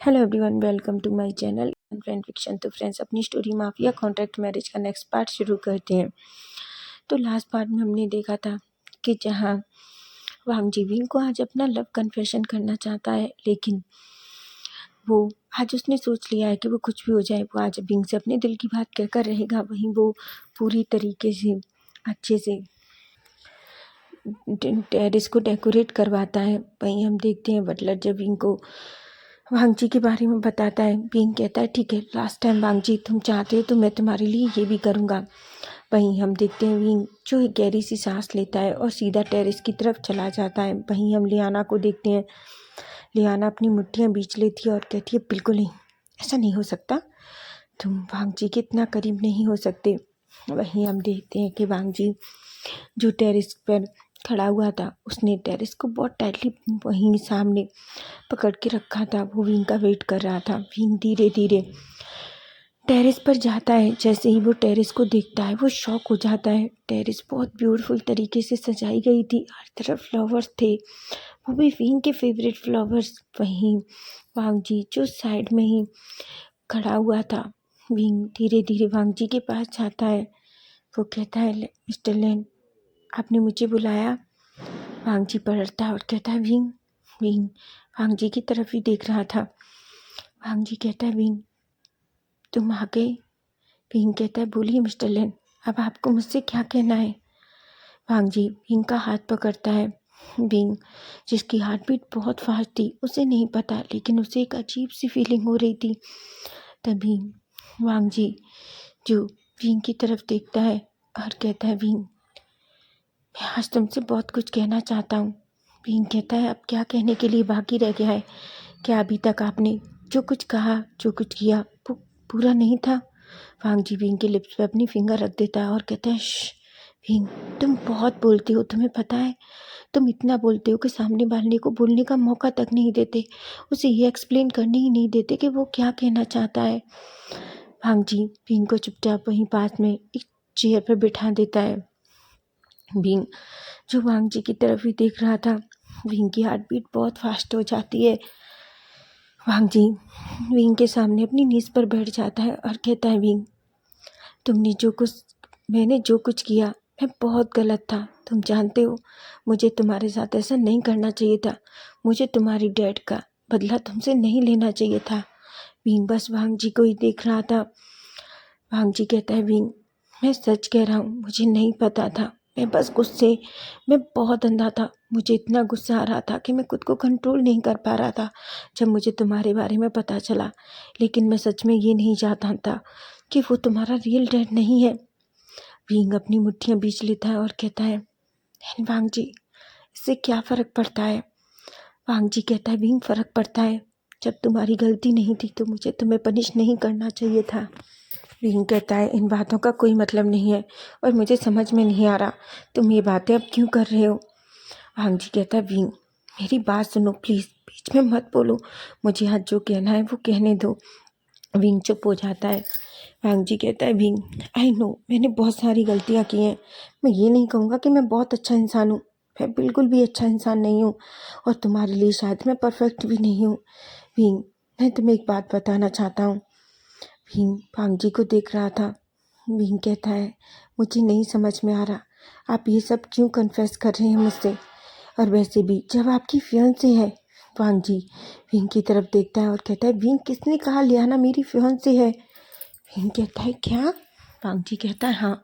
Hello everyone, welcome to my channel friend fiction. तो friends, अपनी story mafia contract marriage का next part शुरू करते हैं। तो लास्ट पार्ट में हमने देखा था कि जहां वांग जीविंग को आज अपना लव कन्फेशन करना चाहता है, लेकिन वो आज उसने सोच लिया है कि वो कुछ भी हो जाए, वो आज विंग से अपने दिल की बात कहकर रहेगा। वहीं वो पूरी तरीके से अच्छे से टेरेस को डेकोरेट करवाता है। वहीं हम देखते हैं बटलर जब विंग को वांग जी के बारे में बताता है। विंग कहता है, ठीक है, लास्ट टाइम वांग जी तुम चाहते हो तो मैं तुम्हारे लिए ये भी करूँगा। वहीं हम देखते हैं विंग जो एक गहरी सी सांस लेता है और सीधा टेरेस की तरफ चला जाता है। वहीं हम लियाना को देखते हैं। लियाना अपनी मुट्ठियाँ बींच लेती है और कहती है, बिल्कुल नहीं, ऐसा नहीं हो सकता, तुम वांग जी के इतना करीब नहीं हो सकते। वहीं हम देखते हैं कि वांग जी जो टेरेस पर खड़ा हुआ था, उसने टेरेस को बहुत टाइटली वहीं सामने पकड़ के रखा था। वो विंग का वेट कर रहा था। विंग धीरे धीरे टेरेस पर जाता है। जैसे ही वो टेरेस को देखता है, वो शॉक हो जाता है। टेरेस बहुत ब्यूटीफुल तरीके से सजाई गई थी, हर तरफ फ्लावर्स थे, वो भी विंग के फेवरेट फ्लावर्स। वहीं वांग जी जो साइड में ही खड़ा हुआ था। विंग धीरे धीरे वांग जी के पास जाता है। वो कहता है, मिस्टर लेन, आपने मुझे बुलाया? वांग जी पलटता है और कहता है, विंग। विंग वांग जी की तरफ ही देख रहा था। वांग जी कहता है, विंग तुम आ गए? विंग कहता है, बोलिए मिस्टर लेन, अब आपको मुझसे क्या कहना है? वांग जी विंग का हाथ पकड़ता है। विंग जिसकी हार्ट बीट बहुत फास्ट थी, उसे नहीं पता, लेकिन उसे एक अजीब सी फीलिंग हो रही थी। तभी वांग जी जो विंग की तरफ देखता है और कहता है, विंग मैं आज तुमसे बहुत कुछ कहना चाहता हूँ। विंग कहता है, अब क्या कहने के लिए बाकी रह गया है? क्या अभी तक आपने जो कुछ कहा, जो कुछ किया, वो पूरा नहीं था? वांग जी विंग के लिप्स पे अपनी फिंगर रख देता है और कहता है, श्श विंग, तुम बहुत बोलते हो, तुम्हें पता है, तुम इतना बोलते हो कि सामने वाले को बोलने का मौका तक नहीं देते, उसे ये एक्सप्लेन करने ही नहीं देते कि वो क्या कहना चाहता है। वांग जी विंग को चुपचाप वहीं पास में एक चेयर पर बिठा देता है। विंग जो वांग जी की तरफ ही देख रहा था। विंग की हार्ट बीट बहुत फास्ट हो जाती है। वांग जी विंग के सामने अपनी नीज पर बैठ जाता है और कहता है, विंग मैंने जो कुछ किया, मैं बहुत गलत था। तुम जानते हो, मुझे तुम्हारे साथ ऐसा नहीं करना चाहिए था। मुझे तुम्हारी डैड का बदला तुमसे नहीं लेना चाहिए था। विंग बस वांग जी को ही देख रहा था। वांग जी कहता है, विंग मैं सच कह रहा हूँ, मुझे नहीं पता था, मैं बस गुस्से में बहुत अंधा था। मुझे इतना गुस्सा आ रहा था कि मैं खुद को कंट्रोल नहीं कर पा रहा था जब मुझे तुम्हारे बारे में पता चला। लेकिन मैं सच में ये नहीं चाहता था कि वो तुम्हारा रियल डैड नहीं है। विंग अपनी मुट्ठियाँ बींच लेता है और कहता है, वांग जी इससे क्या फ़र्क पड़ता है? वांग जी कहता है, विंग फ़र्क पड़ता है। जब तुम्हारी गलती नहीं थी तो मुझे तुम्हें पनिश नहीं करना चाहिए था। विंग कहता है, इन बातों का कोई मतलब नहीं है और मुझे समझ में नहीं आ रहा तुम ये बातें अब क्यों कर रहे हो। वांग जी कहता है, विंग मेरी बात सुनो प्लीज़, बीच में मत बोलो, मुझे आज जो कहना है वो कहने दो। विंग चुप हो जाता है। वांग जी कहता है, विंग आई नो मैंने बहुत सारी गलतियाँ की हैं। मैं ये नहीं कहूँगा कि मैं बहुत अच्छा इंसान हूँ, मैं बिल्कुल भी अच्छा इंसान नहीं हूँ, और तुम्हारे लिए शायद मैं परफेक्ट भी नहीं हूँ। विंग मैं तुम्हें एक बात बताना चाहता हूँ। विंग वांग जी को देख रहा था। विंग कहता है, मुझे नहीं समझ में आ रहा आप ये सब क्यों कन्फेस कर रहे हैं मुझसे, और वैसे भी जब आपकी फियांसे है। वांग जी विंग की तरफ देखता है और कहता है, विंग किसने कहा लियाना मेरी फियांसे है? विंग कहता है, क्या? वांग जी कहता है, हाँ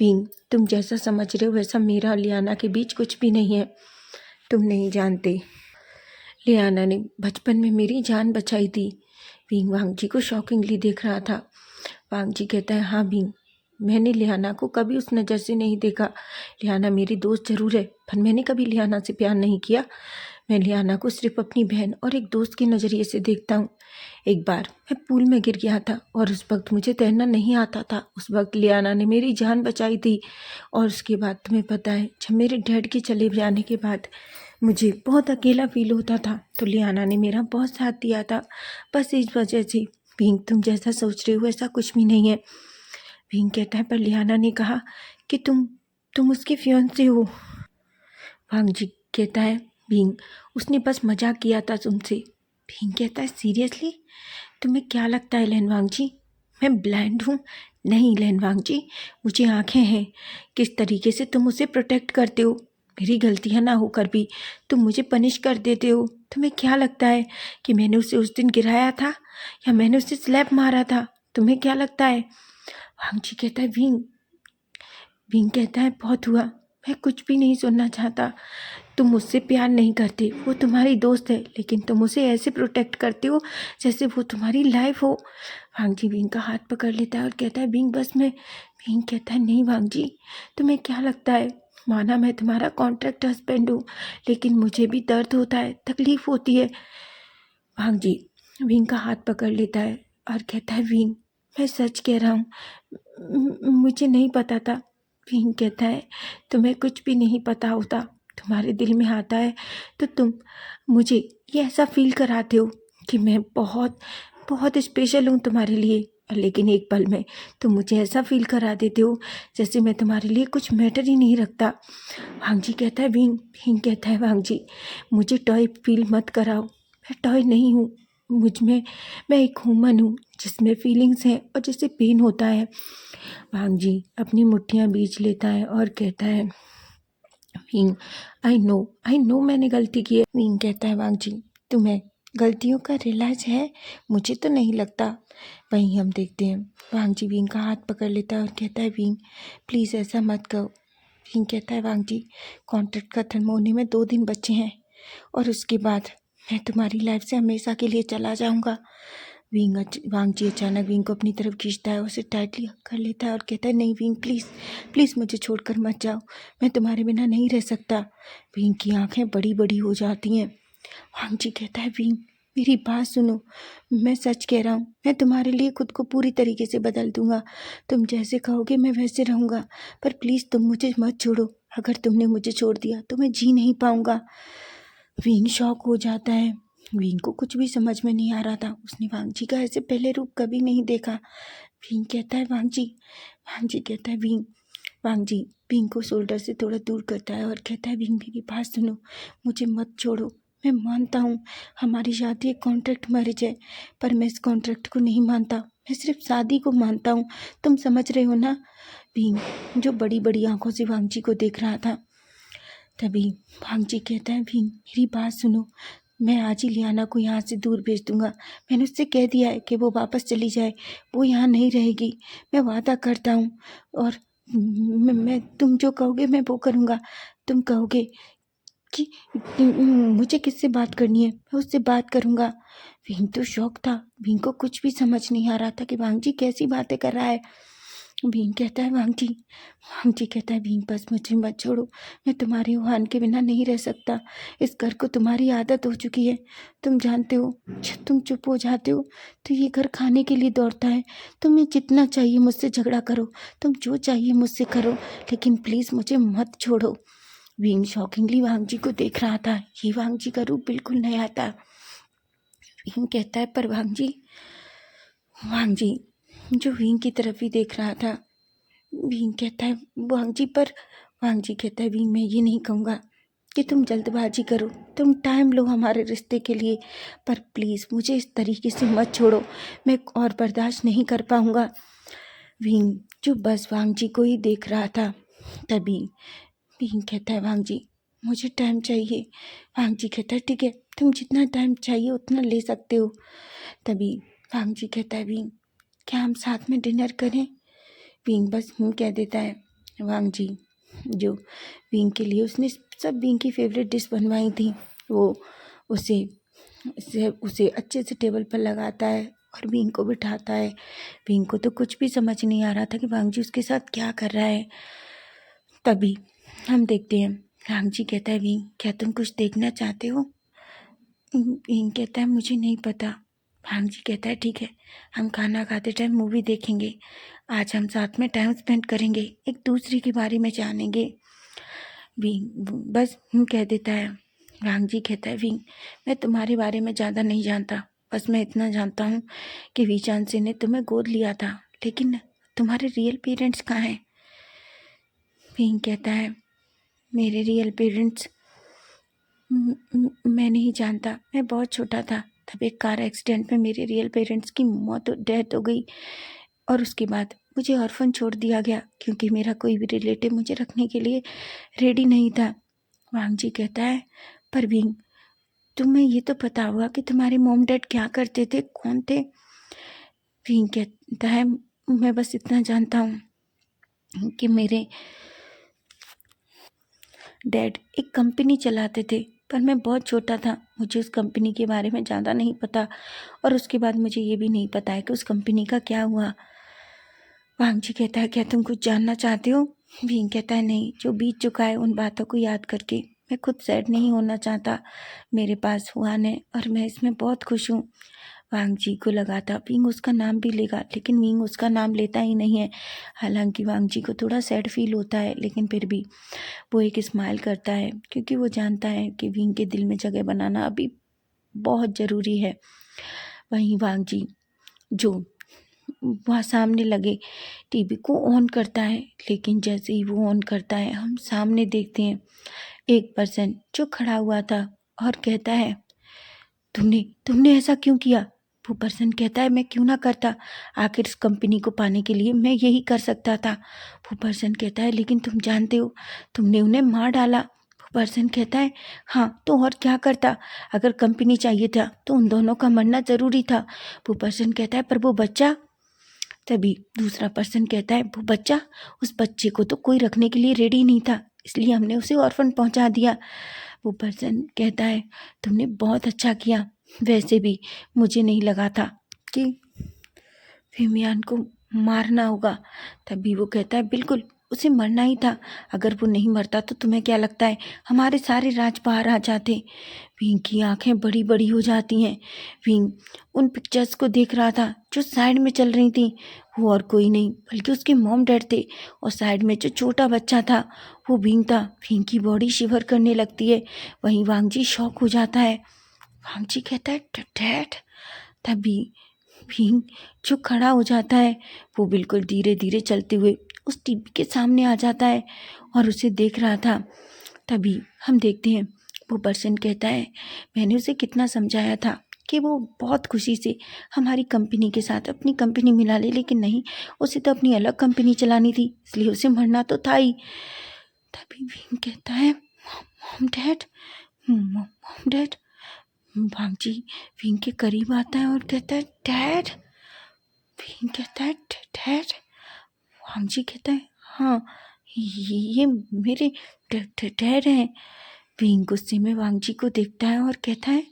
विंग, तुम जैसा समझ रहे हो वैसा मेरा और लियाना के बीच कुछ भी नहीं है। तुम नहीं जानते, लियाना ने बचपन में मेरी जान बचाई थी। विंग वांग जी को शॉकिंगली देख रहा था। वांग जी कहता है, हाँ विंग, मैंने लियाना को कभी उस नज़र से नहीं देखा। लियाना मेरी दोस्त जरूर है, पर मैंने कभी लियाना से प्यार नहीं किया। मैं लियाना को सिर्फ अपनी बहन और एक दोस्त के नज़रिए से देखता हूँ। एक बार मैं पूल में गिर गया था और उस वक्त मुझे तैरना नहीं आता था। उस वक्त लियाना ने मेरी जान बचाई थी। और उसके बाद तुम्हें पता है, जब मेरे डैड के चले जाने के बाद मुझे बहुत अकेला फील होता था, तो लियाना ने मेरा बहुत साथ दिया था। बस इस वजह से। विंग तुम जैसा सोच रहे हो ऐसा कुछ भी नहीं है। विंग कहता है, पर लियाना ने कहा कि तुम उसके फियांसे हो। वांग जी कहता है, विंग उसने बस मजाक किया था तुमसे। भीम कहता है सीरियसली? तुम्हें क्या लगता है लेनवांग जी, मैं ब्लाइंड हूँ? नहीं लेनवांग जी, मुझे आंखें हैं। किस तरीके से तुम उसे प्रोटेक्ट करते हो, मेरी गलतियाँ ना होकर भी तुम मुझे पनिश कर देते हो। तुम्हें क्या लगता है कि मैंने उसे उस दिन गिराया था या मैंने उसे स्लैप मारा था? तुम्हें क्या लगता है? वांग जी कहता है विंग। विंग कहता है बहुत हुआ, मैं कुछ भी नहीं सुनना चाहता। तुम मुझसे प्यार नहीं करते, वो तुम्हारी दोस्त है, लेकिन तुम उसे ऐसे प्रोटेक्ट करते हो जैसे वो तुम्हारी लाइफ हो। वांग जी विंग का हाथ पकड़ लेता है और कहता है विंग बस मैं। विंग कहता है नहीं वांग जी, तुम्हें क्या लगता है, माना मैं तुम्हारा कॉन्ट्रैक्ट हस्बैंड हूँ, लेकिन मुझे भी दर्द होता है, तकलीफ होती है। वांग जी विंग का हाथ पकड़ लेता है और कहता है विंग मैं सच कह रहा हूँ, मुझे नहीं पता था। विंग कहता है तुम्हें कुछ भी नहीं पता होता, तुम्हारे दिल में आता है तो तुम मुझे ये ऐसा फील कराते हो कि मैं बहुत बहुत स्पेशल हूँ तुम्हारे लिए, लेकिन एक पल में तुम मुझे ऐसा फील करा देते हो जैसे मैं तुम्हारे लिए कुछ मैटर ही नहीं रखता। वांग जी कहता है विंग। विंग कहता है वांग जी मुझे टॉय फील मत कराओ, मैं टॉय नहीं हूँ, मुझ में मैं एक ह्यूमन हूँ जिसमें फीलिंग्स हैं और जिसे पेन होता है। वांग जी अपनी मुट्ठियाँ बींच लेता है और कहता है विंग आई नो मैंने गलती की है। विंग कहता है वांग जी तुम्हें गलतियों का रियलाइज है? मुझे तो नहीं लगता। वहीं हम देखते हैं वांग जी विंग का हाथ पकड़ लेता है और कहता है विंग प्लीज़ ऐसा मत करो। विंग कहता है वांग जी कॉन्ट्रैक्ट खत्म होने में 2 दिन बचे हैं और उसके बाद मैं तुम्हारी लाइफ से हमेशा के लिए चला जाऊंगा। वांग जी अचानक विंग को अपनी तरफ खींचता है, उसे टाइटली हग कर लेता है और कहता है नहीं विंग प्लीज़ प्लीज़ मुझे छोड़कर मत जाओ, मैं तुम्हारे बिना नहीं रह सकता। विंग की आंखें बड़ी बड़ी हो जाती हैं। वांग जी कहता है विंग मेरी बात सुनो, मैं सच कह रहा हूँ, मैं तुम्हारे लिए खुद को पूरी तरीके से बदल दूंगा, तुम जैसे कहोगे मैं वैसे रहूँगा, पर प्लीज़ तुम मुझे मत छोड़ो, अगर तुमने मुझे छोड़ दिया तो मैं जी नहीं पाऊँगा। विंग शॉक हो जाता है। विंग को कुछ भी समझ में नहीं आ रहा था, उसने वांग जी का ऐसे पहले रूप कभी नहीं देखा। विंग कहता है वांग जी कहता है विंग। वांग जी विंग को शोल्डर से थोड़ा दूर करता है और कहता है विंग मेरी बात सुनो, मुझे मत छोड़ो, मैं मानता हूँ हमारी शादी एक कॉन्ट्रैक्ट मैरिज है, पर मैं इस कॉन्ट्रैक्ट को नहीं मानता, मैं सिर्फ शादी को मानता हूँ, तुम समझ रहे हो ना? विंग जो बड़ी बड़ी आंखों से वांग जी को देख रहा था। तभी वांग जी कहता है विंग मेरी बात सुनो, मैं आज ही लियाना को यहाँ से दूर भेज दूंगा, मैंने उससे कह दिया है कि वो वापस चली जाए, वो यहाँ नहीं रहेगी, मैं वादा करता हूँ। और मैं तुम जो कहोगे मैं वो करूँगा, तुम कहोगे कि मुझे किससे बात करनी है मैं उससे बात करूँगा। विंग तो शौक था, विंग को कुछ भी समझ नहीं आ रहा था कि वांग जी कैसी बातें कर रहा है। विंग कहता है वांग जी कहता है विंग बस मुझे मत छोड़ो, मैं तुम्हारे वहान के बिना नहीं रह सकता, इस घर को तुम्हारी आदत हो चुकी है, तुम जानते हो जब तुम चुप हो जाते हो तो ये घर खाने के लिए दौड़ता है, तुम्हें जितना चाहिए मुझसे झगड़ा करो, तुम जो चाहिए मुझसे करो, लेकिन प्लीज़ मुझे मत छोड़ो। विंग शॉकिंगली वांग जी को देख रहा था, ये वांग जी का रूप बिल्कुल नया था। विंग कहता है पर वांग जी जो विंग की तरफ ही देख रहा था। विंग कहता है वांग जी पर। वांग जी कहता है विंग मैं ये नहीं कहूँगा कि तुम जल्दबाजी करो, तुम टाइम लो हमारे रिश्ते के लिए, पर प्लीज़ मुझे इस तरीके से मत छोड़ो, मैं और बर्दाश्त नहीं कर पाऊँगा। विंग जो बस वांग जी को ही देख रहा था। तभी विंग कहता है वांग जी मुझे टाइम चाहिए। वांग जी कहता है ठीक है, तुम जितना टाइम चाहिए उतना ले सकते हो। तभी वांग जी कहता है विंग क्या हम साथ में डिनर करें? विंग बस कह देता है। वांग जी जो विंग के लिए उसने सब विंग की फेवरेट डिश बनवाई थी, वो उसे उसे अच्छे से टेबल पर लगाता है और विंग को बिठाता है। विंग को तो कुछ भी समझ नहीं आ रहा था कि वांग जी उसके साथ क्या कर रहा है। तभी हम देखते हैं वांग जी कहता है विंग क्या तुम कुछ देखना चाहते हो? विंग कहता है मुझे नहीं पता। वांग जी कहता है ठीक है, हम खाना खाते टाइम मूवी देखेंगे, आज हम साथ में टाइम स्पेंड करेंगे, एक दूसरे के बारे में जानेंगे। विंग बस कह देता है। वांग जी कहता है विंग मैं तुम्हारे बारे में ज़्यादा नहीं जानता, बस मैं इतना जानता हूँ कि वीचान से ने तुम्हें गोद लिया था, लेकिन तुम्हारे रियल पेरेंट्स कहाँ हैं? विंग कहता है मेरे रियल पेरेंट्स मैं नहीं जानता, मैं बहुत छोटा था तब एक कार एक्सीडेंट में मेरे रियल पेरेंट्स की डेथ हो गई और उसके बाद मुझे ऑर्फन छोड़ दिया गया क्योंकि मेरा कोई भी रिलेटिव मुझे रखने के लिए रेडी नहीं था। वांग जी कहता है, परवीन तुम्हें ये तो पता होगा कि तुम्हारे मॉम डैड क्या करते थे, कौन थे? विंग कहता है, मैं बस इतना जानता हूँ कि मेरे डैड एक कंपनी चलाते थे, पर मैं बहुत छोटा था, मुझे उस कंपनी के बारे में ज़्यादा नहीं पता और उसके बाद मुझे ये भी नहीं पता है कि उस कंपनी का क्या हुआ। वांग जी कहता है, क्या तुम कुछ जानना चाहते हो? विंग कहता है, नहीं, जो बीत चुका है उन बातों को याद करके मैं खुद सैड नहीं होना चाहता। मेरे पास हुआन है और मैं इसमें बहुत खुश हूँ। वांग जी को लगा था विंग उसका नाम भी लेगा, लेकिन विंग उसका नाम लेता ही नहीं है। हालांकि वांग जी को थोड़ा सैड फील होता है, लेकिन फिर भी वो एक स्माइल करता है क्योंकि वो जानता है कि विंग के दिल में जगह बनाना अभी बहुत ज़रूरी है। वहीं वांग जी जो वहाँ सामने लगे टीवी को ऑन करता है, लेकिन जैसे ही वो ऑन करता है हम सामने देखते हैं एक पर्सन जो खड़ा हुआ था और कहता है, तुमने तुमने ऐसा क्यों किया? वो पर्सन कहता है, मैं क्यों ना करता, आखिर इस कंपनी को पाने के लिए मैं यही कर सकता था। वो पर्सन कहता है, लेकिन तुम जानते हो तुमने उन्हें मार डाला। वो पर्सन कहता है, हाँ तो और क्या करता, अगर कंपनी चाहिए था तो उन दोनों का मरना ज़रूरी था। वो पर्सन कहता है, पर वो बच्चा। तभी दूसरा पर्सन कहता है, वो बच्चा, उस बच्चे को तो कोई रखने के लिए रेडी नहीं था, इसलिए हमने उसे ऑर्फन पहुंचा दिया। वो पर्सन कहता है, तुमने बहुत अच्छा किया, वैसे भी मुझे नहीं लगा था कि फेमियान को मारना होगा। तभी वो कहता है, बिल्कुल उसे मरना ही था, अगर वो नहीं मरता तो तुम्हें क्या लगता है हमारे सारे राज बाहर आ जाते? विंग की आंखें बड़ी बड़ी हो जाती हैं। विंग उन पिक्चर्स को देख रहा था जो साइड में चल रही थी, वो और कोई नहीं बल्कि उसके मॉम डैड थे, और साइड में जो छोटा बच्चा था वो विंग था। विंग की बॉडी शिवर करने लगती है। वहीं वांग जी शॉक हो जाता है। वांग जी कहता है, डैड। तभी विंग जो खड़ा हो जाता है वो बिल्कुल धीरे धीरे चलते हुए उस टीवी के सामने आ जाता है और उसे देख रहा था। तभी हम देखते हैं वो पर्सन कहता है, मैंने उसे कितना समझाया था कि वो बहुत खुशी से हमारी कंपनी के साथ अपनी कंपनी मिला ले, लेकिन नहीं, उसे तो अपनी अलग कंपनी चलानी थी, इसलिए उसे मरना तो था ही। तभी विंग कहता है, मॉम डैड, मॉम डैड। वांग जी विंग के करीब आता है और कहता है, डैड। विंग कहता है, डैड। वांग जी कहता है, हाँ ये मेरे डैड हैं। विंग गुस्से में वांग जी को देखता है और कहता है,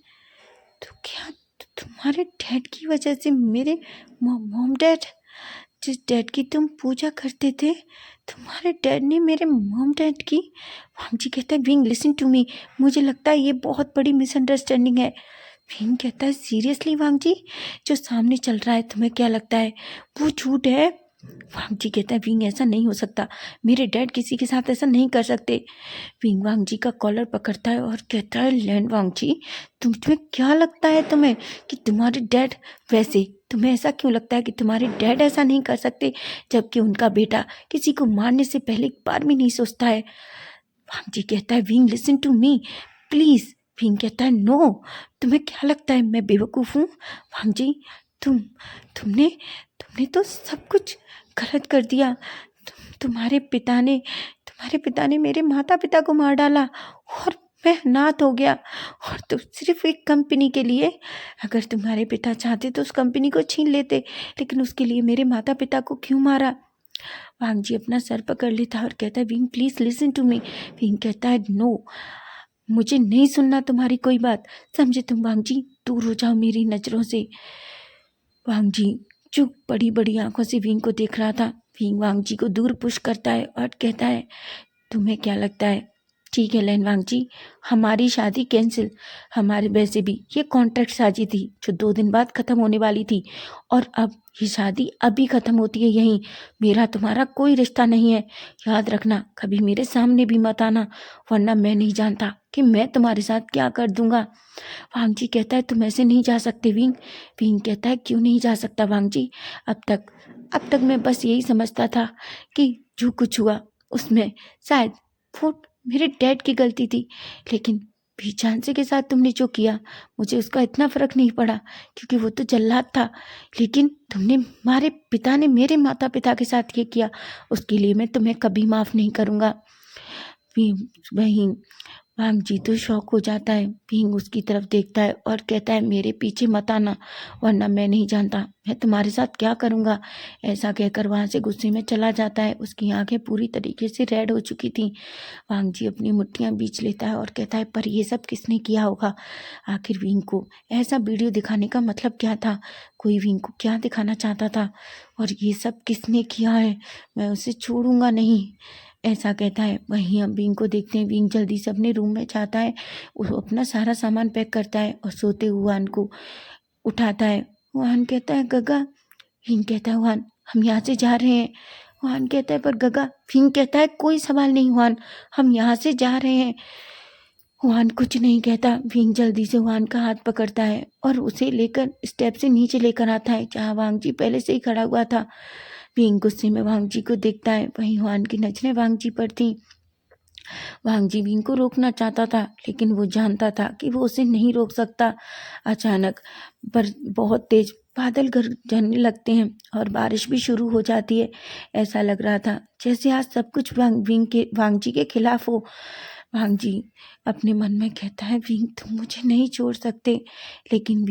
तो क्या तुम्हारे डैड की वजह से मेरे मॉम डैड, जिस डैड की तुम पूजा करते थे, तुम्हारे डैड ने मेरे मॉम डैड की? वांग जी कहता है, विंग लिसन टू मी, मुझे लगता है ये बहुत बड़ी मिसअंडरस्टैंडिंग है। विंग कहता है, सीरियसली वांग जी, जो सामने चल रहा है तुम्हें क्या लगता है वो झूठ है? वांग जी कहता है, विंग ऐसा नहीं हो सकता, मेरे डैड किसी के साथ ऐसा नहीं कर सकते। विंग वांग जी का कॉलर पकड़ता है और कहता है, लैंड वांग जी, तुम्हें क्या लगता है तुम्हें कि तुम्हारे डैड, वैसे तुम्हें ऐसा क्यों लगता है कि तुम्हारे डैड ऐसा नहीं कर सकते, जबकि उनका बेटा किसी को मारने से पहले एक बार भी नहीं सोचता है? वांग जी कहता है, Wing listen to me please. Wing कहता है, नो, तुम्हें क्या लगता है मैं बेवकूफ़ हूँ? वांग जी, तुमने तुमने तो सब कुछ गलत कर दिया। तुम्हारे पिता ने मेरे माता पिता को मार डाला और मैं अनाथ हो गया, और तुम सिर्फ एक कंपनी के लिए, अगर तुम्हारे पिता चाहते तो उस कंपनी को छीन लेते, लेकिन उसके लिए मेरे माता पिता को क्यों मारा? वांग जी अपना सर पकड़ लेता और कहता है, Wing please listen to me. Wing कहता है, नो, मुझे नहीं सुनना तुम्हारी कोई बात, समझे तुम वांग जी, दूर हो जाओ मेरी नज़रों से। वांग जी चुप बड़ी बड़ी आंखों से विंग को देख रहा था। विंग वांग जी को दूर पुश करता है और कहता है, तुम्हें क्या लगता है, ठीक है लैन वांग जी, हमारी शादी कैंसिल, हमारे वैसे भी ये कॉन्ट्रैक्ट शादी थी जो 2 दिन बाद ख़त्म होने वाली थी, और अब ये शादी अभी ख़त्म होती है यहीं, मेरा तुम्हारा कोई रिश्ता नहीं है, याद रखना कभी मेरे सामने भी मत आना, वरना मैं नहीं जानता कि मैं तुम्हारे साथ क्या कर दूंगा। वांग जी कहता है, तुम ऐसे नहीं जा सकते विंग। विंग कहता है, क्यों नहीं जा सकता वांग जी, अब तक मैं बस यही समझता था कि जो कुछ हुआ उसमें शायद वो मेरे डैड की गलती थी, लेकिन झांसे के साथ तुमने जो किया, मुझे उसका इतना फ़र्क नहीं पड़ा क्योंकि वो तो जल्लाद था, लेकिन तुम्हारे पिता ने मेरे माता पिता के साथ ये किया, उसके लिए मैं तुम्हें कभी माफ़ नहीं करूँगा। वहीं भांगजी तो शौक हो जाता है। भींग उसकी तरफ देखता है और कहता है, मेरे पीछे मत आना, वरना मैं नहीं जानता मैं तुम्हारे साथ क्या करूँगा। ऐसा कहकर वहाँ से गुस्से में चला जाता है। उसकी आंखें पूरी तरीके से रेड हो चुकी थी। भांगजी अपनी मुट्ठियाँ बीच लेता है और कहता है, पर ये सब किसने किया होगा। आखिर विंग को ऐसा वीडियो दिखाने का मतलब क्या था, कोई विंग को क्या दिखाना चाहता था, और ये सब किसने किया है, मैं उसे छोड़ूंगा नहीं, ऐसा कहता है। वहीं हम विंग को देखते हैं। विंग जल्दी से अपने रूम में जाता है, वो अपना सारा सामान पैक करता है और सोते हुए वान को उठाता है। वान कहता है, गगा। विंग कहता है, वान हम यहाँ से जा रहे हैं। वान कहता है, पर गगा। विंग कहता है, कोई सवाल नहीं वान, हम यहाँ से जा रहे हैं। वान कुछ नहीं कहता। विंग जल्दी से वान का हाथ पकड़ता है और उसे लेकर स्टेप से नीचे लेकर आता है जहाँ वांगजी पहले से ही खड़ा हुआ था। विंग गुस्से में वांगजी को देखता है। वहीं वान की नजरें वांगजी पर थी। वांगजी विंग को रोकना चाहता था, लेकिन वो जानता था कि वो उसे नहीं रोक सकता। अचानक पर बहुत तेज बादल गरजने लगते हैं और बारिश भी शुरू हो जाती है। ऐसा लग रहा था जैसे आज सब कुछ वांगजी के खिलाफ हो। वांगजी अपने मन में कहता है, विंग तुम मुझे नहीं छोड़ सकते। लेकिन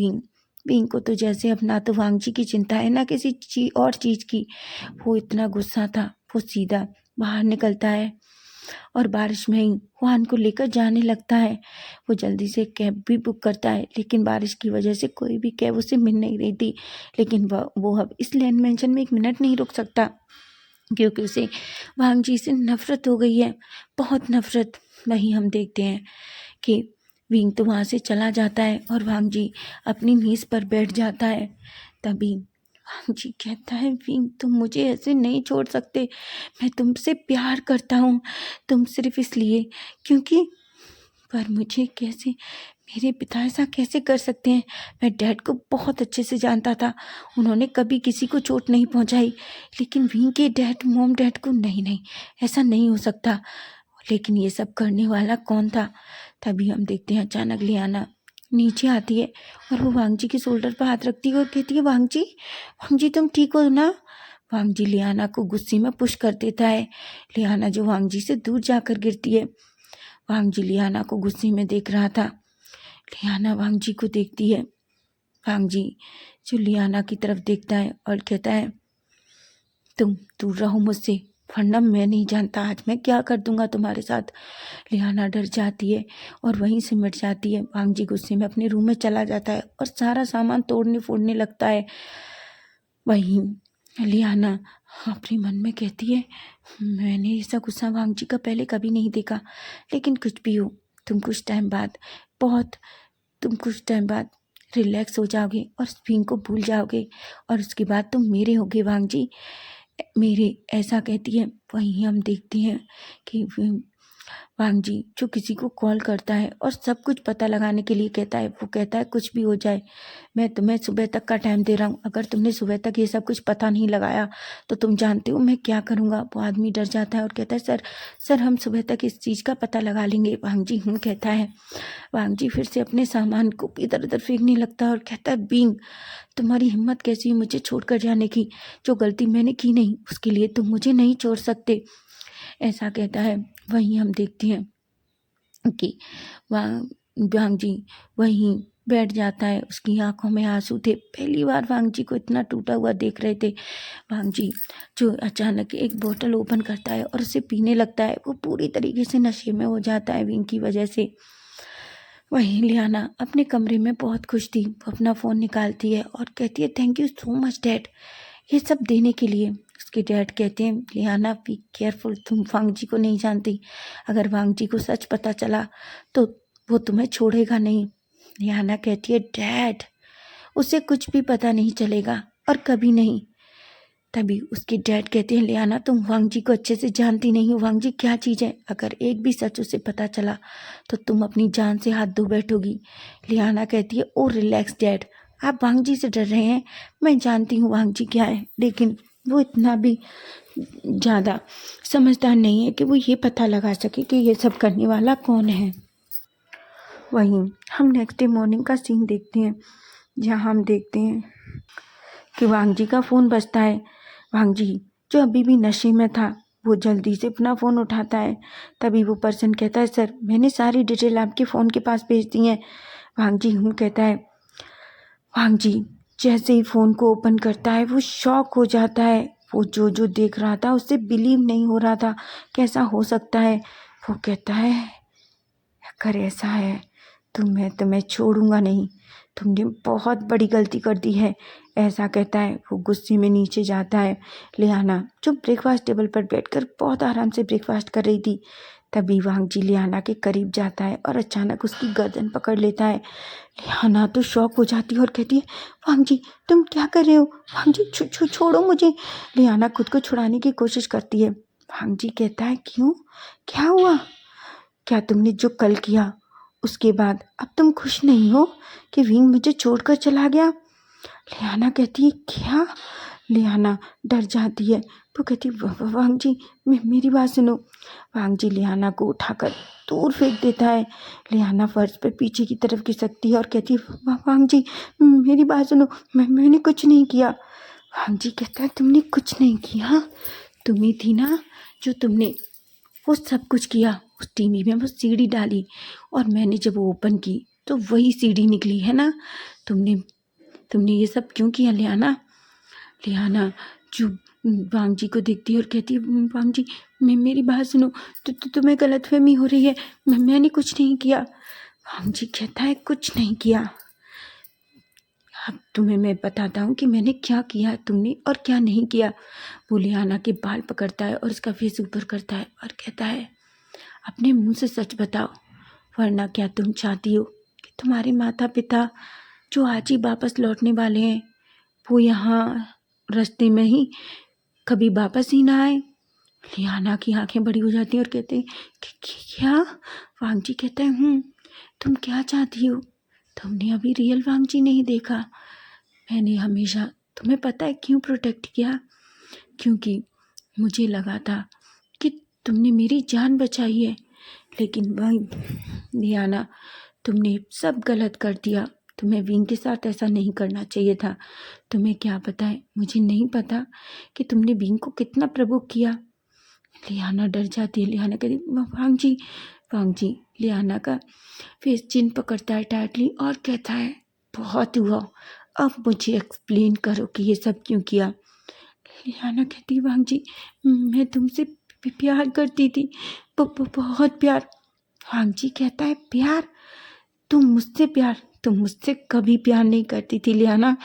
विंग को तो जैसे अब ना तो वांगजी की चिंता है ना किसी और चीज की। वो इतना गुस्सा था, वो सीधा बाहर निकलता है और बारिश में ही वान को लेकर जाने लगता है। वो जल्दी से कैब भी बुक करता है, लेकिन बारिश की वजह से कोई भी कैब उसे मिल नहीं रही थी। लेकिन वो अब इस लैंड मेंशन में 1 मिनट नहीं रुक सकता, क्योंकि उसे वांगजी से नफरत हो गई है, बहुत नफरत। वहीं हम देखते हैं कि विंग तो वहाँ से चला जाता है और वांगजी अपनी मेज़ पर बैठ जाता है। तभी वांगजी कहता है, विंग तुम मुझे ऐसे नहीं छोड़ सकते, मैं तुमसे प्यार करता हूँ, तुम सिर्फ इसलिए क्योंकि, पर मुझे कैसे, मेरे पिता ऐसा कैसे कर सकते हैं। मैं डैड को बहुत अच्छे से जानता था, उन्होंने कभी किसी को चोट नहीं पहुंचाई, लेकिन विंग के मॉम डैड को नहीं, ऐसा नहीं हो सकता। लेकिन ये सब करने वाला कौन था। तभी हम देखते हैं अचानक लियाना नीचे आती है और वो वांगजी के शोल्डर पर हाथ रखती है और कहती है, वांगजी तुम ठीक हो ना। वांगजी लियाना को गुस्से में पुश कर देता है। लियाना जो वांगजी से दूर जाकर गिरती है। वांगजी लियाना को गुस्से में देख रहा था। लियाना वांगजी को देखती है। वांगजी जो लियाना की तरफ देखता है और कहता है, तुम दूर रहो मुझसे, वरना मैं नहीं जानता आज मैं क्या कर दूंगा तुम्हारे साथ। लियाना डर जाती है और वहीं से मिट जाती है। वांगजी गुस्से में अपने रूम में चला जाता है और सारा सामान तोड़ने फोड़ने लगता है। वहीं लियाना अपने मन में कहती है, मैंने ऐसा गुस्सा वांगजी का पहले कभी नहीं देखा, लेकिन कुछ भी हो, तुम कुछ टाइम बाद रिलैक्स हो जाओगे और विंग को भूल जाओगे और उसके बाद तुम मेरे होगे वांगजी, मेरे, ऐसा कहती है। वहीं हम देखते हैं कि वांगजी जो किसी को कॉल करता है और सब कुछ पता लगाने के लिए कहता है। वो कहता है, कुछ भी हो जाए मैं तुम्हें सुबह तक का टाइम दे रहा हूँ, अगर तुमने सुबह तक ये सब कुछ पता नहीं लगाया तो तुम जानते हो मैं क्या करूँगा। वो आदमी डर जाता है और कहता है, सर हम सुबह तक इस चीज़ का पता लगा लेंगे। वांगजी कहता है। वांगजी फिर से अपने सामान को इधर उधर फेंकने लगता है और कहता है, बींग तुम्हारी हिम्मत कैसी है मुझे छोड़कर जाने की, जो गलती मैंने की नहीं उसके लिए तुम मुझे नहीं छोड़ सकते, ऐसा कहता है। वहीं हम देखते हैं कि वांगजी वहीं बैठ जाता है। उसकी आंखों में आंसू थे, पहली बार वांगजी को इतना टूटा हुआ देख रहे थे। वांगजी जो अचानक एक बोतल ओपन करता है और उसे पीने लगता है। वो पूरी तरीके से नशे में हो जाता है विंग की वजह से। वहीं लियाना अपने कमरे में बहुत खुश थी। वो अपना फ़ोन निकालती है और कहती है, thank you so much dad ये सब देने के लिए। उसके डैड कहते हैं, लियाना बी केयरफुल, तुम वांगजी को नहीं जानती, अगर वांगजी को सच पता चला तो वो तुम्हें छोड़ेगा नहीं। लियाना कहती है, डैड उसे कुछ भी पता नहीं चलेगा और कभी नहीं। तभी उसके डैड कहते हैं, लियाना तुम वांगजी को अच्छे से जानती नहीं हो, वांगजी क्या चीज़ है, अगर एक भी सच उसे पता चला तो तुम अपनी जान से हाथ धो बैठोगी। लियाना कहती है, ओ रिलैक्स डैड, आप वांगजी से डर रहे हैं, मैं जानती हूँ वांगजी क्या है, लेकिन वो इतना भी ज़्यादा समझदार नहीं है कि वो ये पता लगा सके कि ये सब करने वाला कौन है। वहीं हम नेक्स्ट डे मॉर्निंग का सीन देखते हैं, जहाँ हम देखते हैं कि वांग जी का फ़ोन बजता है। वांग जी जो अभी भी नशे में था, वो जल्दी से अपना फ़ोन उठाता है। तभी वो पर्सन कहता है, सर मैंने सारी डिटेल आपके फ़ोन के पास भेज दी है। वांग जी कहता है। वांग जी जैसे ही फ़ोन को ओपन करता है, वो शॉक हो जाता है। वो जो जो देख रहा था उससे बिलीव नहीं हो रहा था, कैसा हो सकता है। वो कहता है, अगर ऐसा है तो मैं तुम्हें छोड़ूंगा नहीं, तुमने बहुत बड़ी गलती कर दी है, ऐसा कहता है। वो गुस्से में नीचे जाता है। लियाना जो ब्रेकफास्ट टेबल पर बैठकर बहुत आराम से ब्रेकफास्ट कर रही थी, तभी वांग जी लियाना के करीब जाता है और अचानक उसकी गर्दन पकड़ लेता है। लियाना तो शॉक हो जाती है और कहती है, वांग जी तुम क्या कर रहे हो? वांग जी छोड़ो मुझे। लियाना खुद को छुड़ाने की कोशिश करती है। वांग जी कहता है, क्यों, क्या हुआ? क्या तुमने जो कल किया उसके बाद अब तुम खुश नहीं हो कि विंग मुझे छोड़कर चला गया? लियाना कहती है, क्या? लियाना डर जाती है। वो कहती है, वांग जी मेरी बात सुनो। वांग जी लियाना को उठाकर दूर फेंक देता है। लियाना फर्श पर पीछे की तरफ खिसकती है और कहती है, वांग जी मेरी बात सुनो, मैंने कुछ नहीं किया। वांग जी कहता है, तुमने कुछ नहीं किया? तुम्ही थी ना जो तुमने वो सब कुछ किया। उस टीवी में वो सीडी डाली और मैंने जब वो ओपन की तो वही सीडी निकली है ना। तुमने तुमने ये सब क्यों किया लियाना? लियाना जो वांग जी को देखती है और कहती है, वांग जी मेरी बात सुनो, तुम्हें गलतफहमी हो रही है, मैंने कुछ नहीं किया। वांग जी कहता है, कुछ नहीं किया। अब तुम्हें मैं बताता हूँ कि मैंने क्या किया तुमने और क्या नहीं किया। वो लियाना के बाल पकड़ता है और उसका फेस ऊपर करता है और कहता है, अपने मुंह से सच बताओ, वरना क्या तुम चाहती हो कि तुम्हारे माता पिता जो आज ही वापस लौटने वाले हैं, वो यहाँ रास्ते में ही कभी वापस ही ना आए? लियाना की आंखें बड़ी हो जाती हैं और कहते हैं, क्या? वांग जी कहते हैं, तुम क्या चाहती हो? तुमने अभी रियल वांग जी नहीं देखा। मैंने हमेशा तुम्हें पता है क्यों प्रोटेक्ट किया? क्योंकि मुझे लगा था कि तुमने मेरी जान बचाई है, लेकिन वही लियाना तुमने सब गलत कर दिया। तुम्हें विंग के साथ ऐसा नहीं करना चाहिए था। तुम्हें क्या पता है, मुझे नहीं पता कि तुमने विंग को कितना प्रवोक किया। लियाना डर जाती है। लियाना कहती, वांग जी। वांग जी लियाना का फेस चिन पकड़ता है टाइटली और कहता है, बहुत हुआ, अब मुझे एक्सप्लेन करो कि ये सब क्यों किया। लियाना कहती, वांग जी मैं तुमसे प्यार करती थी, बहुत प्यार। वांग जी कहता है, प्यार? तुम मुझसे कभी प्यार नहीं करती थी लियाना।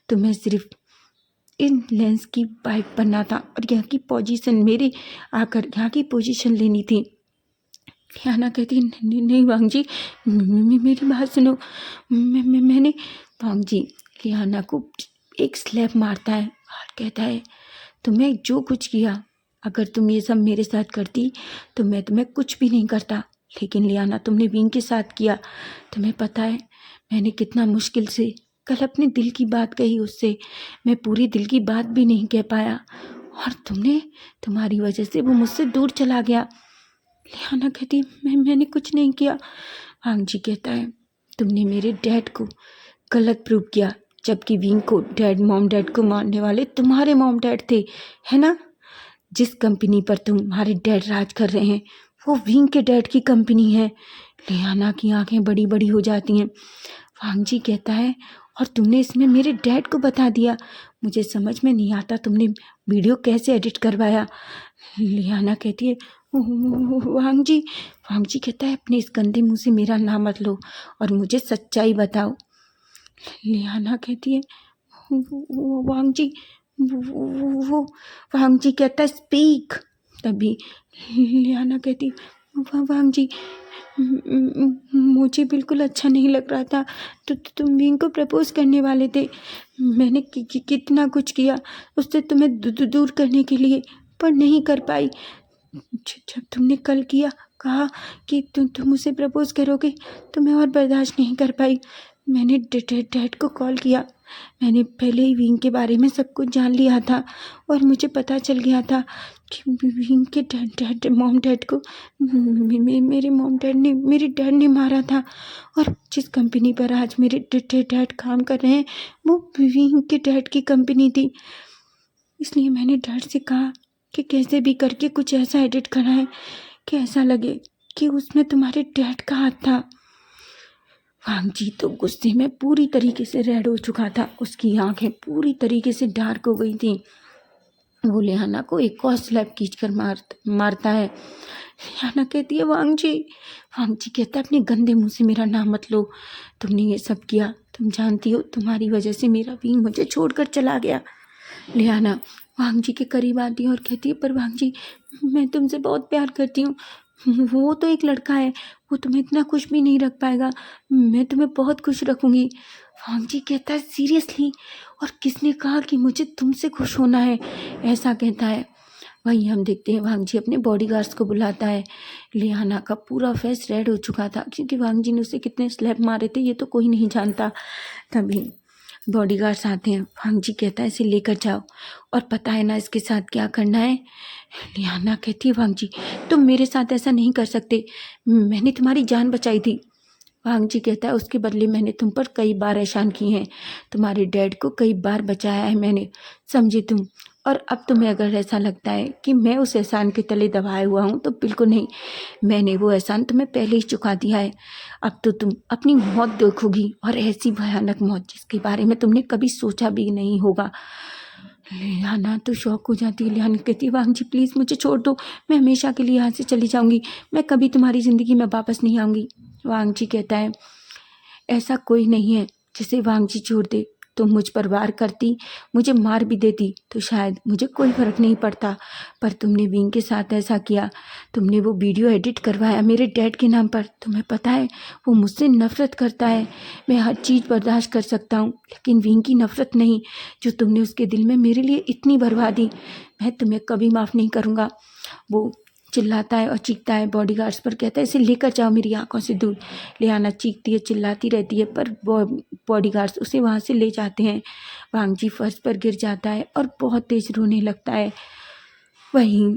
तुम्हें सिर्फ इन लेंस की वाइफ बनना था और यहाँ की पोजीशन मेरे आकर यहाँ की पोजीशन लेनी थी। लियाना कहती, नहीं वांग जी मेरी बात सुनो। मैंने वांग जी लियाना को एक स्लैप मारता है और कहता है, तुम्हें जो कुछ किया, अगर तुम ये सब मेरे साथ करती तो मैं तुम्हें कुछ भी नहीं करता, लेकिन लियाना तुमने विंग के साथ किया। तुम्हें पता है मैंने कितना मुश्किल से कल अपने दिल की बात कही उससे, मैं पूरी दिल की बात भी नहीं कह पाया और तुम्हारी वजह से वो मुझसे दूर चला गया। लियाना कहती, मैंने कुछ नहीं किया। वांग जी कहता है, तुमने मेरे डैड को गलत प्रूव किया, जबकि विंग को मॉम डैड को मारने वाले तुम्हारे मॉम डैड थे, है ना? जिस कंपनी पर तुम्हारे डैड राज कर रहे हैं वो विंग के डैड की कंपनी है। लियाना की आंखें बड़ी बड़ी हो जाती हैं। वांग जी कहता है, और तुमने इसमें मेरे डैड को बता दिया? मुझे समझ में नहीं आता तुमने वीडियो कैसे एडिट करवाया। लियाना कहती है, वांग जी। वांग जी कहता है, अपने इस गंदे मुंह से मेरा नाम मत लो और मुझे सच्चाई बताओ। लियाना कहती है, वांग जी वो वांग जी कहता है, स्पीक। तभी लियाना कहती, वांग जी मुझे बिल्कुल अच्छा नहीं लग रहा था, तो तुम विंग को प्रपोज करने वाले थे। मैंने कितना कुछ किया उससे तुम्हें दूर करने के लिए, पर नहीं कर पाई। जब तुमने कल कहा कि तुम उसे प्रपोज करोगे तो मैं और बर्दाश्त नहीं कर पाई। मैंने डैड को कॉल किया, मैंने पहले ही विंग के बारे में सब कुछ जान लिया था और मुझे पता चल गया था कि विंग के मॉम डैड को मेरे मॉम डैड ने मेरे डैड ने मारा था। और जिस कंपनी पर आज मेरे डैड काम कर रहे हैं वो विंग के डैड की कंपनी थी। इसलिए मैंने डैड से कहा कि कैसे भी करके कुछ ऐसा एडिट कराएं कि ऐसा लगे कि उसमें तुम्हारे डैड का हाथ था। वांग जी तो गुस्से में पूरी तरीके से रेड हो चुका था, उसकी आंखें पूरी तरीके से डार्क हो गई थी। वो लियाना को एक और स्लैप खींचकर मारता है। लियाना कहती है वांग जी कहता है अपने गंदे मुंह से मेरा नाम मत लो, तुमने ये सब किया, तुम जानती हो तुम्हारी वजह से मेरा विंग मुझे छोड़कर चला गया। लियाना वांग जी के करीब आती है और कहती है पर वांग जी मैं तुमसे बहुत प्यार करती हूँ, वो तो एक लड़का है, वो तुम्हें इतना खुश भी नहीं रख पाएगा, मैं तुम्हें बहुत खुश रखूँगी। वांग जी कहता है सीरियसली, और किसने कहा कि मुझे तुमसे खुश होना है, ऐसा कहता है। वहीं हम देखते हैं वांग जी अपने बॉडीगार्ड्स को बुलाता है। लियाना का पूरा फेस रेड हो चुका था क्योंकि वांग जी ने उसे कितने स्लैप मारे थे ये तो कोई नहीं जानता। तभी बॉडीगार्ड्स आते हैं। वांग जी कहता है इसे लेकर जाओ और पता है ना इसके साथ क्या करना है। लियाना कहती है वांग जी तुम मेरे साथ ऐसा नहीं कर सकते, मैंने तुम्हारी जान बचाई थी। वांग जी कहता है उसके बदले मैंने तुम पर कई बार एहसान किए हैं, तुम्हारे डैड को कई बार बचाया है मैंने, समझे तुम। और अब तुम्हें अगर ऐसा लगता है कि मैं उस एहसान के तले दबाया हुआ हूँ तो बिल्कुल नहीं, मैंने वो एहसान तुम्हें पहले ही चुका दिया है। अब तो तुम अपनी मौत देखोगी, और ऐसी भयानक मौत जिसके बारे में तुमने कभी सोचा भी नहीं होगा। लियाना तो शौक हो जाती है। लियाना कहती है वांग जी प्लीज़ मुझे छोड़ दो, मैं हमेशा के लिए यहाँ से चली जाऊँगी, मैं कभी तुम्हारी ज़िंदगी में वापस नहीं आऊँगी। वांग जी कहता है ऐसा कोई नहीं है जिसे वांग जी छोड़ दे, तुम मुझ पर वार करती, मुझे मार भी देती तो शायद मुझे कोई फ़र्क नहीं पड़ता, पर तुमने विंग के साथ ऐसा किया, तुमने वो वीडियो एडिट करवाया मेरे डैड के नाम पर, तुम्हें पता है वो मुझसे नफ़रत करता है, मैं हर चीज़ बर्दाश्त कर सकता हूँ लेकिन विंग की नफ़रत नहीं, जो तुमने उसके दिल में मेरे लिए इतनी बर्बादी, मैं तुम्हें कभी माफ़ नहीं करूँगा। वो चिल्लाता है और चीखता है बॉडीगार्ड्स पर, कहता है इसे लेकर जाओ मेरी आंखों से दूर। लियाना चीखती है चिल्लाती रहती है पर बॉडीगार्ड्स उसे वहाँ से ले जाते हैं। वांग जी फर्श पर गिर जाता है और बहुत तेज रोने लगता है। वहीं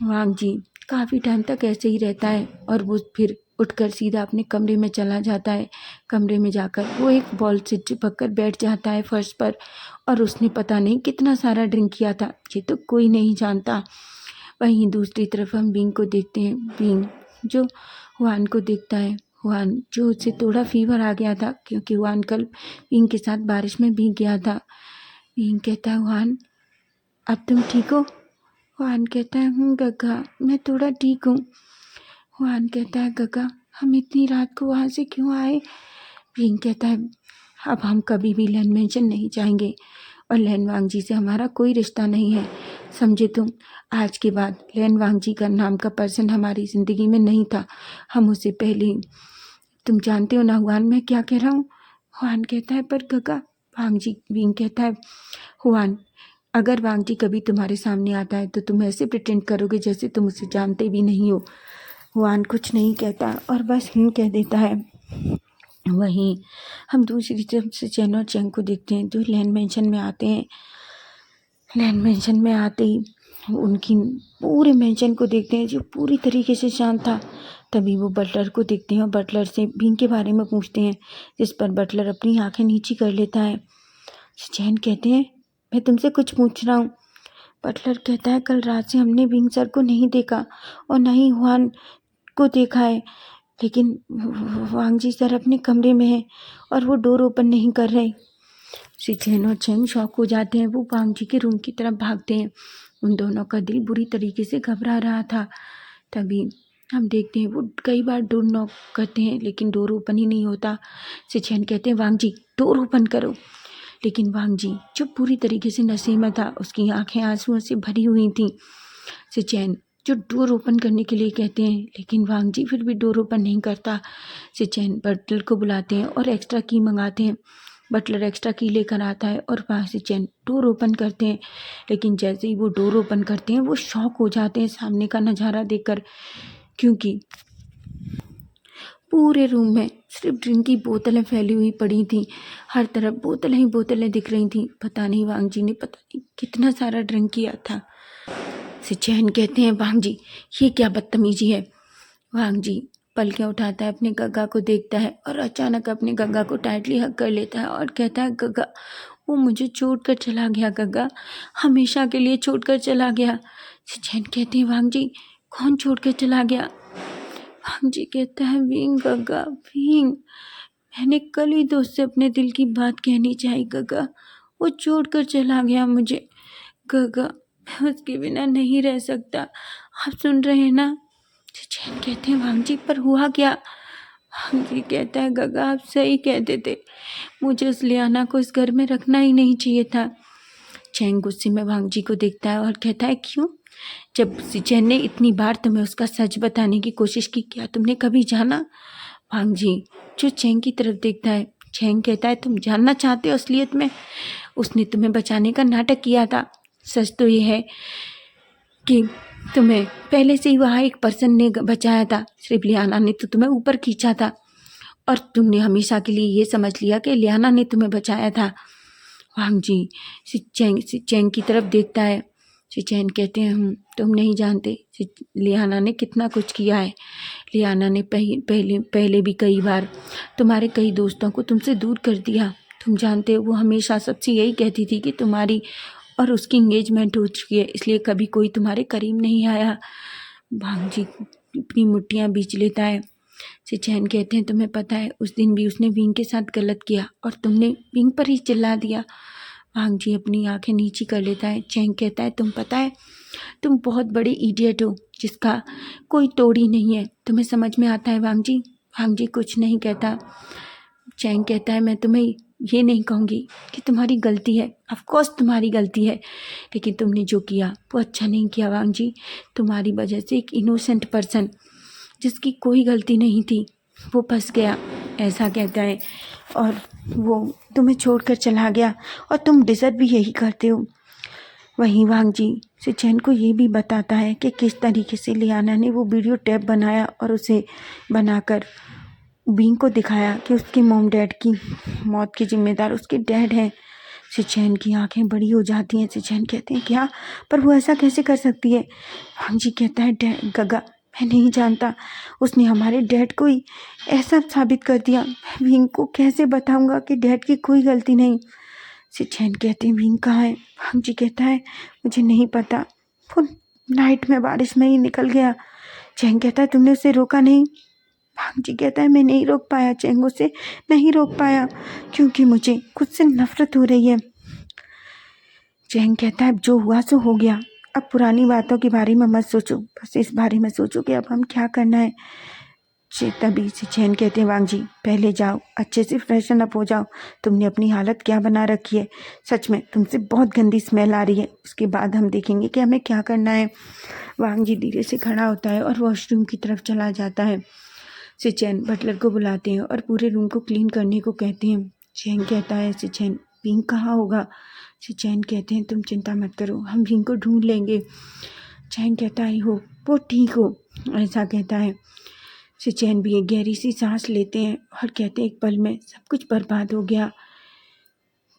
वांग जी काफ़ी टाइम तक ऐसे ही रहता है और वो फिर उठकर सीधा अपने कमरे में चला जाता है। कमरे में जाकर वो एक बॉल से चिपक कर बैठ जाता है फर्श पर, और उसने पता नहीं कितना सारा ड्रिंक किया था ये तो कोई नहीं जानता। वहीं दूसरी तरफ हम बिंग को देखते हैं। बिंग जो हुआन को देखता है, हुआन जो उसे थोड़ा फीवर आ गया था क्योंकि हुआन कल बिंग के साथ बारिश में भीग गया था। बिंग कहता है हुआन अब तुम ठीक हो? हुआन कहता है गग्गा मैं थोड़ा ठीक हूँ। हुआन कहता है गग्गा हम इतनी रात को वहाँ से क्यों आए? बिंग कहता है अब हम कभी भी लैंड मेंशन नहीं जाएंगे और लैन वांग जी से हमारा कोई रिश्ता नहीं है, समझे तुम। आज के बाद लैन वांग जी का नाम का पर्सन हमारी ज़िंदगी में नहीं था, हम उसे पहले ही, तुम जानते हो ना हुआन मैं क्या कह रहा हूँ। हुआन कहता है पर गगा। वांग जी विंग कहता है हुआन अगर वांग जी कभी तुम्हारे सामने आता है तो तुम ऐसे प्रिटेंड करोगे जैसे तुम उसे जानते भी नहीं हो। हुआन कुछ नहीं कहता और बस कह देता है। वहीं हम दूसरी तरफ से चेन और चेंग को देखते हैं जो लैंड मेंशन में आते हैं। लैंड मेंशन में आते ही उनकी पूरे मेंशन को देखते हैं जो पूरी तरीके से शांत था। तभी वो बटलर को देखते हैं और बटलर से बिंग के बारे में पूछते हैं, जिस पर बटलर अपनी आंखें नीची कर लेता है। चैन कहते हैं मैं तुमसे कुछ पूछ रहा हूँ। बटलर कहता है कल रात से हमने बिंग सर को नहीं देखा और न ही हुआन को देखा है, लेकिन वांग जी सर अपने कमरे में हैं और वो डोर ओपन नहीं कर रहे। चैन और चेंग शॉक हो जाते हैं, वो वांग जी के रूम की तरफ भागते हैं। उन दोनों का दिल बुरी तरीके से घबरा रहा था। तभी हम देखते हैं वो कई बार डोर नॉक करते हैं लेकिन डोर ओपन ही नहीं होता। चैन कहते हैं वांग जी डोर ओपन करो, लेकिन वांग जी जो पूरी तरीके से नशे में था, उसकी आंखें आंसुओं से भरी हुई थी। चैन जो डोर ओपन करने के लिए कहते हैं लेकिन वांग जी फिर भी डोर ओपन नहीं करता। चैन बटलर को बुलाते हैं और एक्स्ट्रा की मंगाते हैं। बटलर एक्स्ट्रा की लेकर आता है और वहाँ से चैन डोर ओपन करते हैं, लेकिन जैसे ही वो डोर ओपन करते हैं वो शॉक हो जाते हैं सामने का नज़ारा देखकर, क्योंकि पूरे रूम में सिर्फ ड्रिंक की बोतलें फैली हुई पड़ी थीं। हर तरफ बोतलें ही बोतलें दिख रही थीं। पता नहीं वांग जी ने पता नहीं कितना सारा ड्रिंक किया था। सिचैन कहते हैं, वांग जी ये क्या बदतमीजी है। वांग जी पलकें उठाता है, अपने गग्गा को देखता है और अचानक अपने गग्गा को टाइटली हग कर लेता है और कहता है, गग्गा वो मुझे छोड़ कर चला गया, गग्गा हमेशा के लिए छोड़ कर चला गया। सिचैन कहते हैं, वांग जी कौन छोड़ कर चला गया। वांग जी कहता है, विंग गग्गा विंग, मैंने कल ही दोस्त से अपने दिल की बात कहनी चाहिए गग्गा, वो छोड़ कर चला गया मुझे गग्गा, मैं उसके बिना नहीं रह सकता। आप सुन रहे हैं ना। सिचैन कहते हैं, वांग जी पर हुआ क्या। वांग जी कहता है, गग्गा आप सही कहते थे, मुझे उस लियाना को इस घर में रखना ही नहीं चाहिए था। चैंग गुस्से में वांग जी को देखता है और कहता है, क्यों। जब सिचैन ने इतनी बार तुम्हें उसका सच बताने की कोशिश की, क्या तुमने कभी जाना। वांग जी जो चैंग की तरफ देखता है। चैंग कहता है, तुम जानना चाहते हो असलियत में उसने तुम्हें बचाने का नाटक किया था। सच तो ये है कि तुम्हें पहले से ही वहाँ एक पर्सन ने बचाया था, सिर्फ लियाना ने तो तुम्हें ऊपर खींचा था और तुमने हमेशा के लिए ये समझ लिया कि लियाना ने तुम्हें बचाया था। वांग जी चैंग की तरफ देखता है। सिचैन कहते हैं, तुम नहीं जानते लियाना ने कितना कुछ किया है। लियाना ने पहले भी कई बार तुम्हारे कई दोस्तों को तुमसे दूर कर दिया। तुम जानते हो वो हमेशा सबसे यही कहती थी कि तुम्हारी और उसकी इंगेजमेंट हो चुकी है, इसलिए कभी कोई तुम्हारे करीब नहीं आया। वांग जी अपनी मुट्ठियाँ बीच लेता है। सिचैन कहते हैं, तुम्हें पता है उस दिन भी उसने विंग के साथ गलत किया और तुमने विंग पर ही चिल्ला दिया। वांग जी अपनी आंखें नीची कर लेता है। चैंग कहता है, तुम पता है तुम बहुत बड़ी इडियट हो जिसका कोई तोड़ ही नहीं है। तुम्हें समझ में आता है वांग जी। वांग जी कुछ नहीं कहता। चैंग कहता है, मैं तुम्हें ये नहीं कहूँगी कि तुम्हारी गलती है, ऑफ कोर्स तुम्हारी गलती है, लेकिन तुमने जो किया वो अच्छा नहीं किया वांग जी। तुम्हारी वजह से एक इनोसेंट पर्सन जिसकी कोई गलती नहीं थी वो फंस गया, ऐसा कहता है, और वो तुम्हें छोड़कर चला गया और तुम डिज़र्व भी यही करते हो। वहीं वांग जी सिचैन को ये भी बताता है कि किस तरीके से लियाना ने वो वीडियो टेप बनाया और उसे बनाकर विंग को दिखाया कि उसके मॉम डैड की मौत के जिम्मेदार उसके डैड हैं। सिचैन की आंखें बड़ी हो जाती हैं। सिचैन कहते हैं, क्या, पर वो ऐसा कैसे कर सकती है। वांग जी कहता है, गग्गा मैं नहीं जानता, उसने हमारे डैड को ही ऐसा साबित कर दिया, मैं विंग को कैसे बताऊंगा कि डैड की कोई गलती नहीं। सिचैन कहते हैं, विंग कहाँ है। वांग जी कहता है, मुझे नहीं पता, वो नाइट में बारिश में ही निकल गया। चैंग कहता है, तुमने उसे रोका नहीं। वांग जी कहता है, मैं नहीं रोक पाया चैंग, उसे नहीं रोक पाया क्योंकि मुझे खुद से नफरत हो रही है। चैंग कहता है, जो हुआ सो हो गया, अब पुरानी बातों के बारे में मत सोचो, बस इस बारे में सोचो कि अब हम क्या करना है। तभी सिचैन कहते हैं, वांग जी पहले जाओ अच्छे से फ्रेशन अप हो जाओ, तुमने अपनी हालत क्या बना रखी है, सच में तुमसे बहुत गंदी स्मेल आ रही है, उसके बाद हम देखेंगे कि हमें क्या करना है। वांग जी धीरे से खड़ा होता है और वॉशरूम की तरफ चला जाता है। सिचैन बटलर को बुलाते हैं और पूरे रूम को क्लीन करने को कहते हैं। चैंग कहता है, सिचैन विंग कहाँ होगा। सिचैन कहते हैं, तुम चिंता मत करो, हम विंग को ढूंढ लेंगे। चैंग कहता है, हो वो ठीक हो, ऐसा कहता है। सिचैन भी एक गहरी सी सांस लेते हैं और कहते हैं, एक पल में सब कुछ बर्बाद हो गया।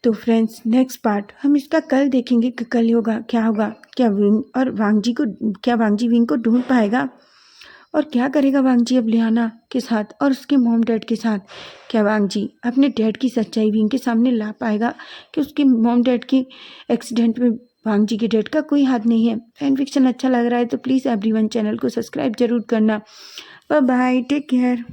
तो फ्रेंड्स नेक्स्ट पार्ट हम इसका कल देखेंगे कि कल होगा क्या होगा, क्या विंग और वांग जी को, क्या वांग जी विंग को ढूंढ पाएगा और क्या करेगा वांग जी अब लियाना के साथ और उसके मॉम डैड के साथ। क्या वांग जी अपने डैड की सच्चाई विंग के सामने ला पाएगा कि उसके मॉम डैड के एक्सीडेंट में वांग जी के डैड का कोई हाथ नहीं है। फैन फिक्शन अच्छा लग रहा है तो प्लीज़ एवरीवन चैनल को सब्सक्राइब जरूर करना। Bye bye, take care.